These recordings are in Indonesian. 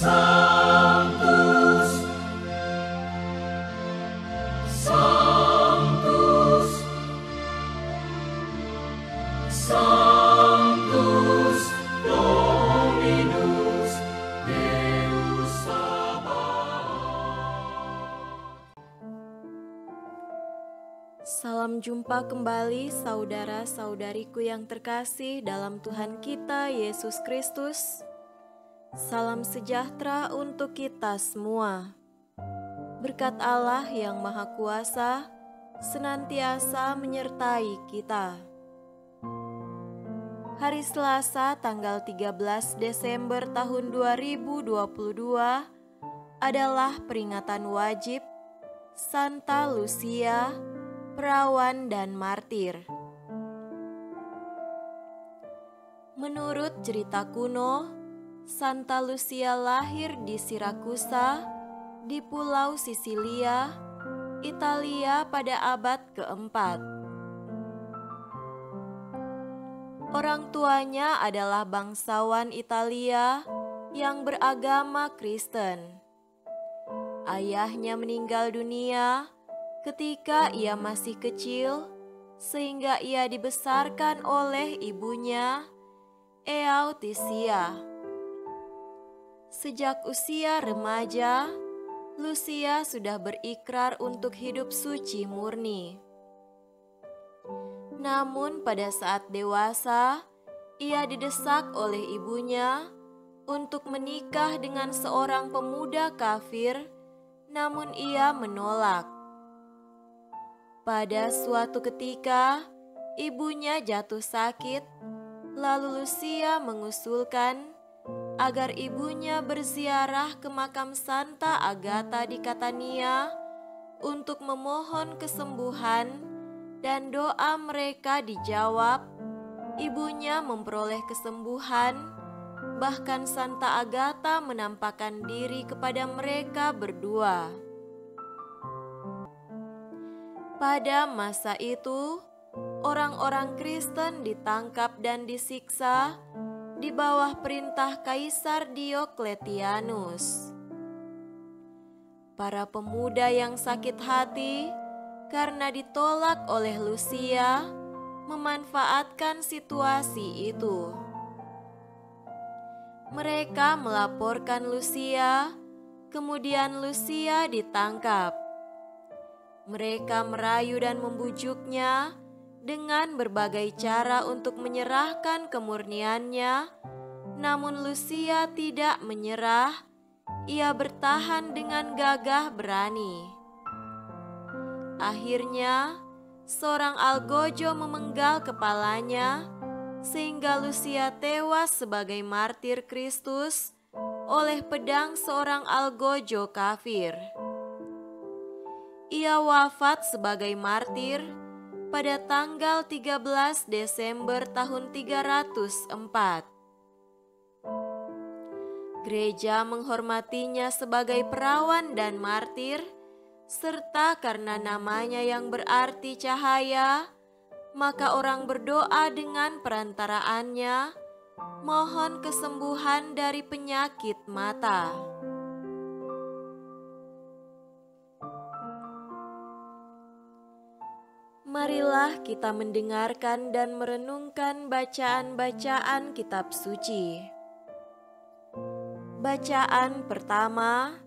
Sanctus, Sanctus, Sanctus Dominus Deus Sabaoth. Salam jumpa kembali saudara-saudariku yang terkasih dalam Tuhan kita Yesus Kristus. Salam sejahtera untuk kita semua. Berkat Allah yang Maha Kuasa senantiasa menyertai kita. Hari Selasa tanggal 13 Desember tahun 2022 adalah peringatan wajib Santa Lucia, perawan dan martir. Menurut cerita kuno, Santa Lucia lahir di Sirakusa, di Pulau Sisilia, Italia pada abad keempat. Orang tuanya adalah bangsawan Italia yang beragama Kristen. Ayahnya meninggal dunia ketika ia masih kecil, sehingga ia dibesarkan oleh ibunya, Eutisia. Sejak usia remaja, Lucia sudah berikrar untuk hidup suci murni. Namun pada saat dewasa, ia didesak oleh ibunya untuk menikah dengan seorang pemuda kafir, namun ia menolak. Pada suatu ketika, ibunya jatuh sakit, lalu Lucia mengusulkan agar ibunya berziarah ke makam Santa Agatha di Catania untuk memohon kesembuhan, dan doa mereka dijawab. Ibunya memperoleh kesembuhan, bahkan Santa Agatha menampakkan diri kepada mereka berdua. Pada masa itu, orang-orang Kristen ditangkap dan disiksa di bawah perintah Kaisar Diokletianus. Para pemuda yang sakit hati karena ditolak oleh Lucia memanfaatkan situasi itu. Mereka melaporkan Lucia, kemudian Lucia ditangkap. Mereka merayu dan membujuknya dengan berbagai cara untuk menyerahkan kemurniannya, namun Lucia tidak menyerah. Ia bertahan dengan gagah berani. Akhirnya, seorang algojo memenggal kepalanya, sehingga Lucia tewas sebagai martir Kristus oleh pedang seorang algojo kafir. Ia wafat sebagai martir pada tanggal 13 Desember tahun 304. Gereja menghormatinya sebagai perawan dan martir, serta karena namanya yang berarti cahaya, maka orang berdoa dengan perantaraannya, mohon kesembuhan dari penyakit mata. Marilah kita mendengarkan dan merenungkan bacaan-bacaan kitab suci. Bacaan pertama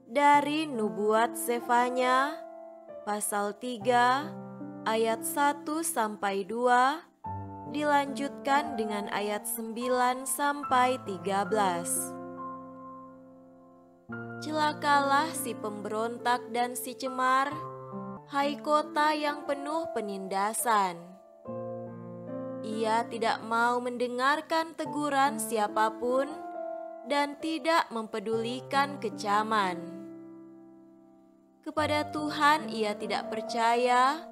dari Nubuat Zefanya, pasal 3, ayat 1-2, dilanjutkan dengan ayat 9-13. Celakalah si pemberontak dan si cemar, hai kota yang penuh penindasan. Ia tidak mau mendengarkan teguran siapapun dan tidak mempedulikan kecaman. Kepada Tuhan ia tidak percaya,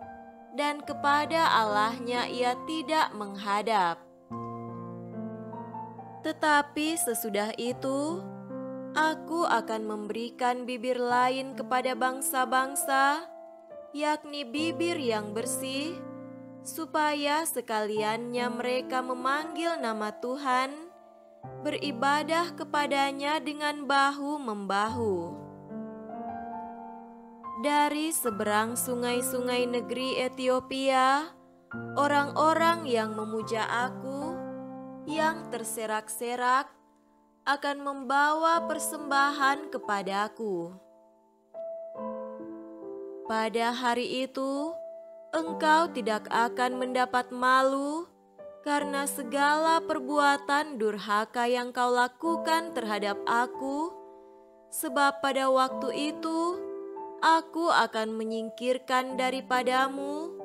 dan kepada Allahnya ia tidak menghadap. Tetapi sesudah itu, aku akan memberikan bibir lain kepada bangsa-bangsa, yakni bibir yang bersih, supaya sekaliannya mereka memanggil nama Tuhan beribadah kepadanya dengan bahu-membahu. Dari seberang sungai-sungai negeri Etiopia, orang-orang yang memuja Aku, yang terserak-serak, akan membawa persembahan kepadaku. Pada hari itu, engkau tidak akan mendapat malu karena segala perbuatan durhaka yang kau lakukan terhadap Aku, sebab pada waktu itu Aku akan menyingkirkan daripadamu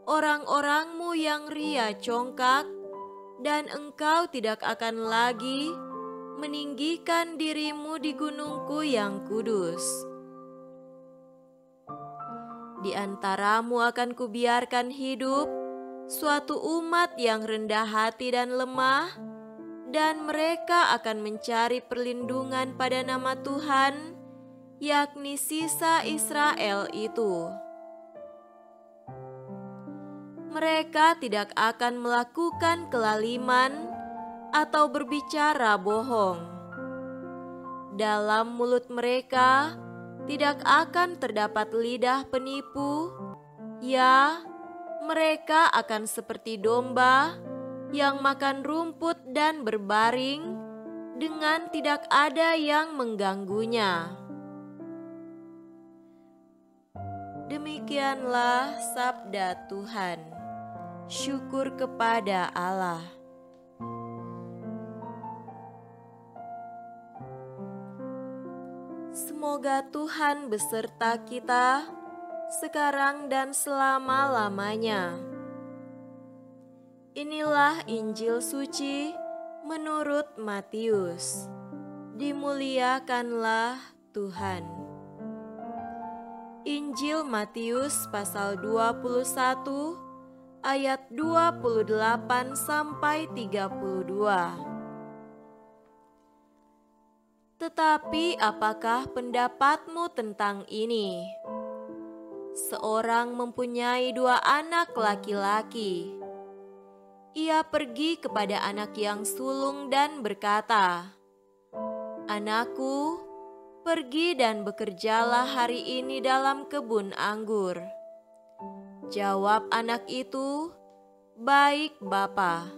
orang-orangmu yang ria congkak, dan engkau tidak akan lagi meninggikan dirimu di gunungku yang kudus. Di antaramu akan kubiarkan hidup suatu umat yang rendah hati dan lemah, dan mereka akan mencari perlindungan pada nama Tuhan, yakni sisa Israel itu. Mereka tidak akan melakukan kelaliman atau berbicara bohong. Dalam mulut mereka tidak akan terdapat lidah penipu. Ya, mereka akan seperti domba yang makan rumput dan berbaring dengan tidak ada yang mengganggunya. Demikianlah sabda Tuhan. Syukur kepada Allah. Semoga Tuhan beserta kita sekarang dan selama-lamanya. Inilah Injil suci menurut Matius. Dimuliakanlah Tuhan. Injil Matius pasal 21 ayat 28 sampai 32. Tetapi apakah pendapatmu tentang ini? Seorang mempunyai 2 anak laki-laki. Ia pergi kepada anak yang sulung dan berkata, "Anakku, pergi dan bekerjalah hari ini dalam kebun anggur." Jawab anak itu, "Baik, Bapa."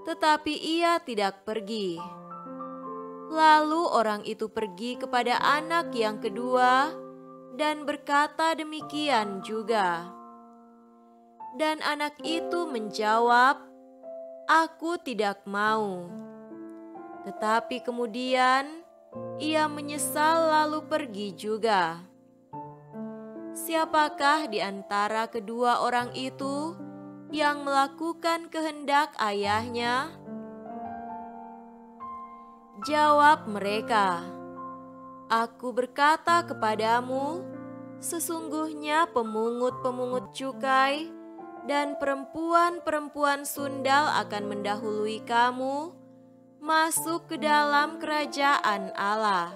Tetapi ia tidak pergi. Lalu orang itu pergi kepada anak yang kedua dan berkata demikian juga. Dan anak itu menjawab, "Aku tidak mau." Tetapi kemudian ia menyesal lalu pergi juga. Siapakah di antara kedua orang itu yang melakukan kehendak ayahnya? Jawab mereka, "Aku berkata kepadamu, sesungguhnya pemungut-pemungut cukai dan perempuan-perempuan sundal akan mendahului kamu masuk ke dalam kerajaan Allah.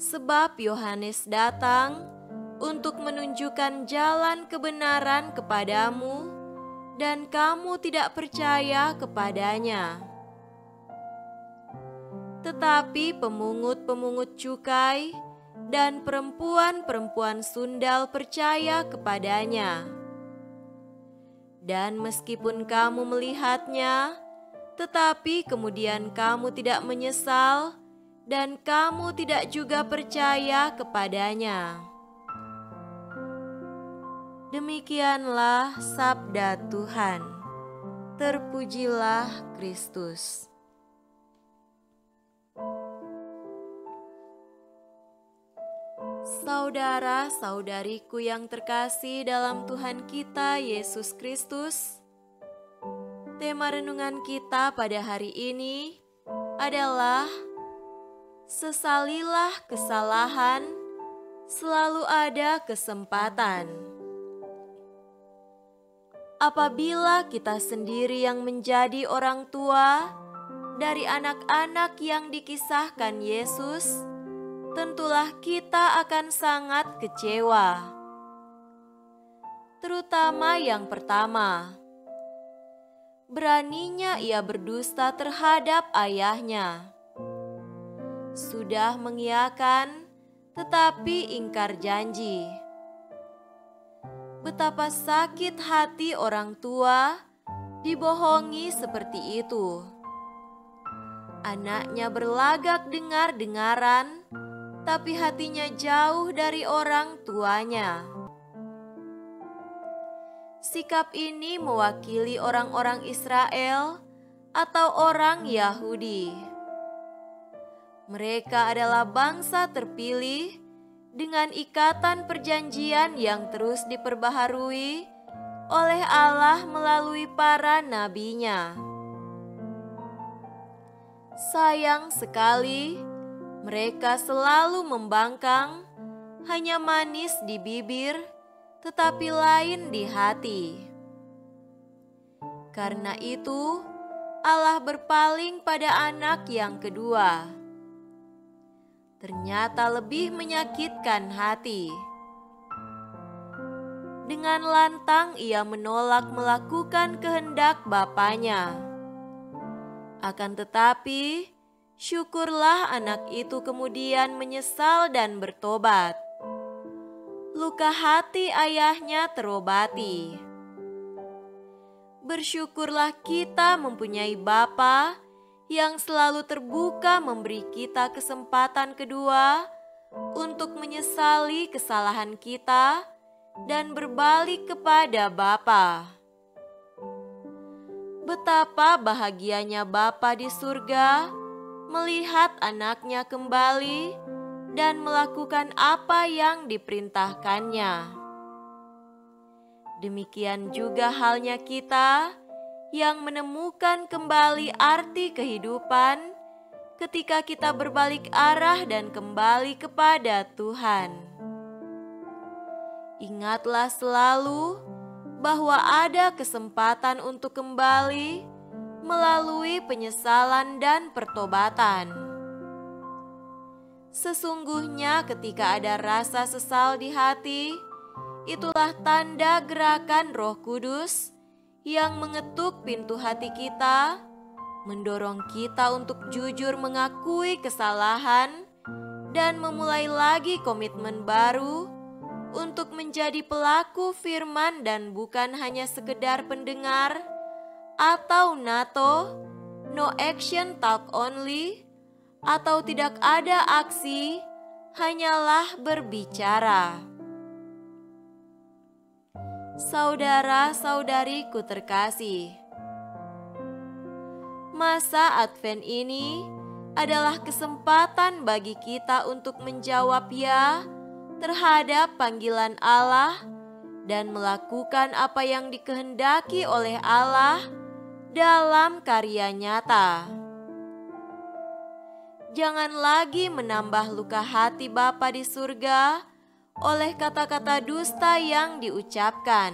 Sebab Yohanes datang untuk menunjukkan jalan kebenaran kepadamu, dan kamu tidak percaya kepadanya. Tetapi pemungut-pemungut cukai dan perempuan-perempuan sundal percaya kepadanya. Dan meskipun kamu melihatnya, tetapi kemudian kamu tidak menyesal, dan kamu tidak juga percaya kepadanya." Demikianlah sabda Tuhan. Terpujilah Kristus. Saudara-saudariku yang terkasih dalam Tuhan kita Yesus Kristus, tema renungan kita pada hari ini adalah sesalilah kesalahan, selalu ada kesempatan. Apabila kita sendiri yang menjadi orang tua dari anak-anak yang dikisahkan Yesus, tentulah kita akan sangat kecewa. Terutama yang pertama, beraninya ia berdusta terhadap ayahnya. Sudah mengiyakan, tetapi ingkar janji. Betapa sakit hati orang tua dibohongi seperti itu. Anaknya berlagak dengar-dengaran, tapi hatinya jauh dari orang tuanya. Sikap ini mewakili orang-orang Israel atau orang Yahudi. Mereka adalah bangsa terpilih dengan ikatan perjanjian yang terus diperbaharui oleh Allah melalui para nabinya. Sayang sekali, mereka selalu membangkang, hanya manis di bibir, tetapi lain di hati. Karena itu, Allah berpaling pada anak yang kedua. Ternyata lebih menyakitkan hati. Dengan lantang ia menolak melakukan kehendak bapaknya. Akan tetapi, syukurlah anak itu kemudian menyesal dan bertobat. Luka hati ayahnya terobati. Bersyukurlah kita mempunyai Bapa yang selalu terbuka memberi kita kesempatan kedua untuk menyesali kesalahan kita dan berbalik kepada Bapa. Betapa bahagianya Bapa di surga melihat anaknya kembali dan melakukan apa yang diperintahkannya. Demikian juga halnya kita yang menemukan kembali arti kehidupan ketika kita berbalik arah dan kembali kepada Tuhan. Ingatlah selalu bahwa ada kesempatan untuk kembali melalui penyesalan dan pertobatan. Sesungguhnya ketika ada rasa sesal di hati, itulah tanda gerakan Roh Kudus yang mengetuk pintu hati kita, mendorong kita untuk jujur mengakui kesalahan dan memulai lagi komitmen baru untuk menjadi pelaku firman dan bukan hanya sekedar pendengar atau NATO, no action talk only, atau tidak ada aksi, hanyalah berbicara. Saudara-saudariku terkasih, masa Advent ini adalah kesempatan bagi kita untuk menjawab ya terhadap panggilan Allah dan melakukan apa yang dikehendaki oleh Allah dalam karya nyata. Jangan lagi menambah luka hati Bapa di surga oleh kata-kata dusta yang diucapkan,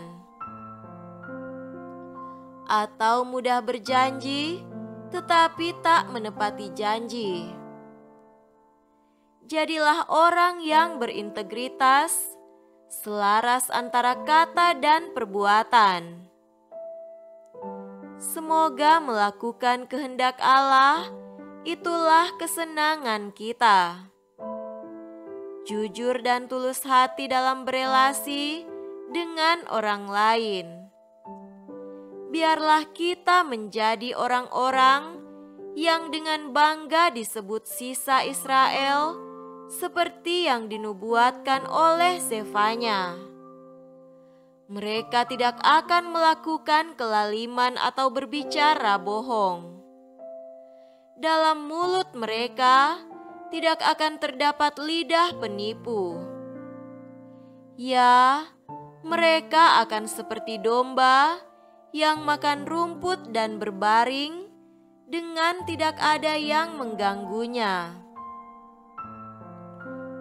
atau mudah berjanji tetapi tak menepati janji. Jadilah orang yang berintegritas, selaras antara kata dan perbuatan. Semoga melakukan kehendak Allah itulah kesenangan kita. Jujur dan tulus hati dalam berelasi dengan orang lain. Biarlah kita menjadi orang-orang yang dengan bangga disebut sisa Israel, seperti yang dinubuatkan oleh Zefanya. Mereka tidak akan melakukan kelaliman atau berbicara bohong. Dalam mulut mereka tidak akan terdapat lidah penipu. Ya, mereka akan seperti domba yang makan rumput dan berbaring dengan tidak ada yang mengganggunya.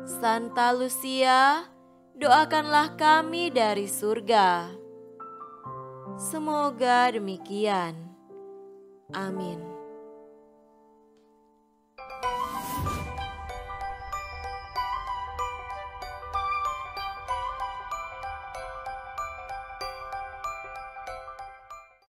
Santa Lucia, doakanlah kami dari surga. Semoga demikian. Amin.